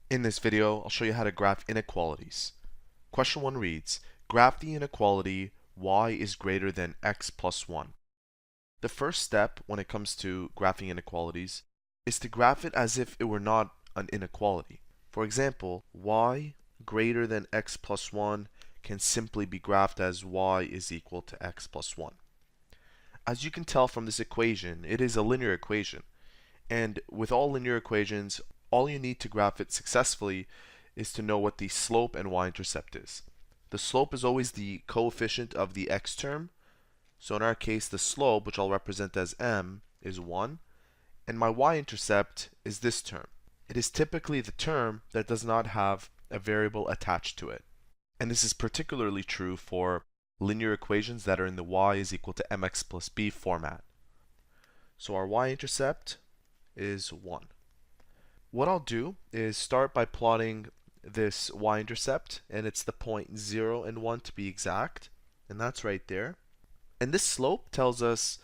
In this video, I'll show you how to graph inequalities. Question 1 reads, graph the inequality y is greater than x plus 1. The first step when it comes to graphing inequalities is to graph it as if it were not an inequality. For example, y greater than x plus 1 can simply be graphed as y is equal to x plus 1. As you can tell from this equation, it is a linear equation. And with all linear equations, all you need to graph it successfully is to know what the slope and y-intercept is. The slope is always the coefficient of the x term. So in our case, the slope, which I'll represent as m, is 1. And my y-intercept is this term. It is typically the term that does not have a variable attached to it. And this is particularly true for linear equations that are in the y is equal to mx plus b format. So our y-intercept is 1. What I'll do is start by plotting this y-intercept, and it's the point 0 and 1 to be exact, and that's right there. And this slope tells us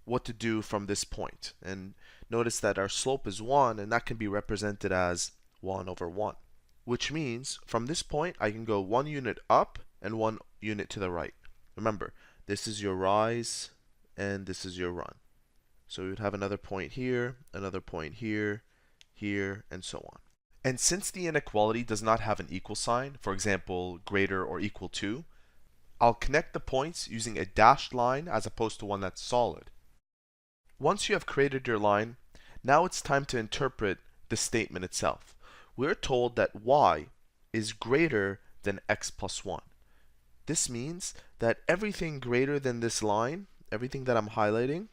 what to do from this point. And notice that our slope is 1, and that can be represented as 1 over 1, which means from this point I can go 1 unit up and 1 unit to the right. Remember, this is your rise and this is your run. So we would have another point here, here, and so on. And since the inequality does not have an equal sign, for example, greater or equal to, I'll connect the points using a dashed line as opposed to one that's solid. Once you have created your line, now it's time to interpret the statement itself. We're told that y is greater than x plus 1. This means that everything greater than this line, everything that I'm highlighting,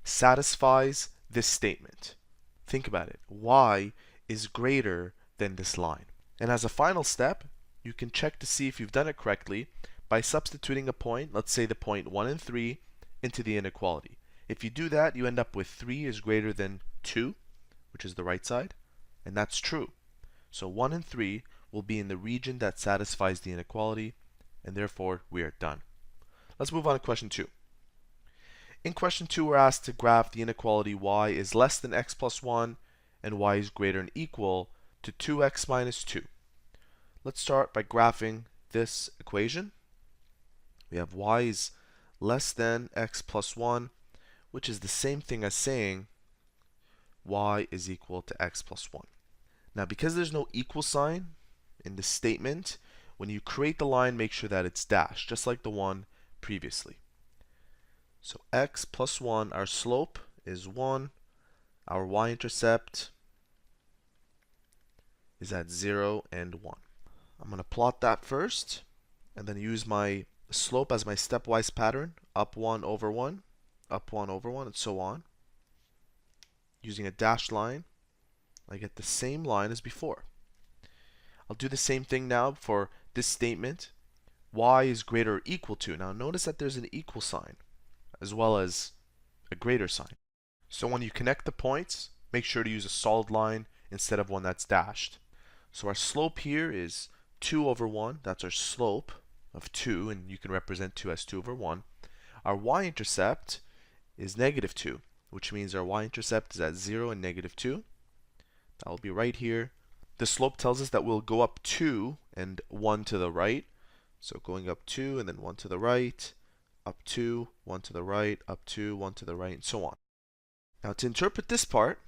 satisfies this statement. Think about it. Y is greater than this line. And as a final step, you can check to see if you've done it correctly by substituting a point, let's say the point 1 and 3, into the inequality. If you do that, you end up with 3 is greater than 2, which is the right side, and that's true. So 1 and 3 will be in the region that satisfies the inequality, and therefore we are done. Let's move on to question 2. In question 2, we're asked to graph the inequality y is less than x plus 1 and y is greater than or equal to 2x minus 2. Let's start by graphing this equation. We have y is less than x plus 1, which is the same thing as saying y is equal to x plus 1. Now, because there's no equal sign in this statement, when you create the line, make sure that it's dashed, just like the one previously. So x plus 1, our slope is 1. Our y-intercept is at 0 and 1. I'm going to plot that first, and then use my slope as my stepwise pattern, up 1 over 1, up 1 over 1, and so on. Using a dashed line, I get the same line as before. I'll do the same thing now for this statement. Y is greater or equal to. Now notice that there's an equal sign as well as a greater sign. So when you connect the points, make sure to use a solid line instead of one that's dashed. So our slope here is 2 over 1. That's our slope of 2, and you can represent 2 as 2 over 1. Our y-intercept is negative 2, which means our y-intercept is at 0 and negative 2. That will be right here. The slope tells us that we'll go up 2 and 1 to the right. So going up 2 and then 1 to the right, up 2, 1 to the right, up 2, 1 to the right, and so on. Now to interpret this part,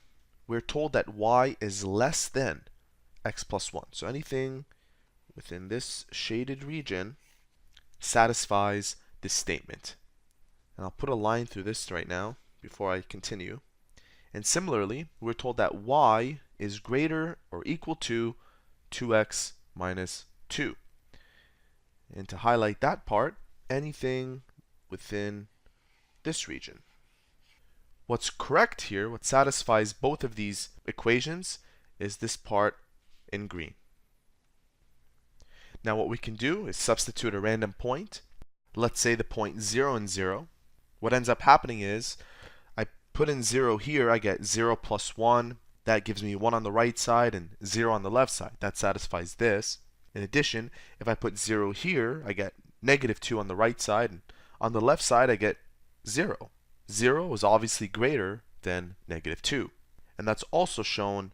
we're told that y is less than x plus 1. So anything within this shaded region satisfies this statement. And I'll put a line through this right now before I continue. And similarly, we're told that y is greater or equal to 2x minus 2. And to highlight that part, anything within this region. What's correct here, what satisfies both of these equations, is this part in green. Now what we can do is substitute a random point. Let's say the point 0 and 0. What ends up happening is I put in 0 here, I get 0 plus 1. That gives me 1 on the right side and 0 on the left side. That satisfies this. In addition, if I put 0 here, I get negative 2 on the right side, and on the left side I get 0. 0 is obviously greater than negative 2. And that's also shown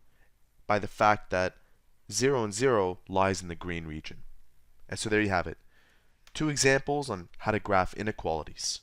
by the fact that 0 and 0 lies in the green region. And so there you have it. 2 examples on how to graph inequalities.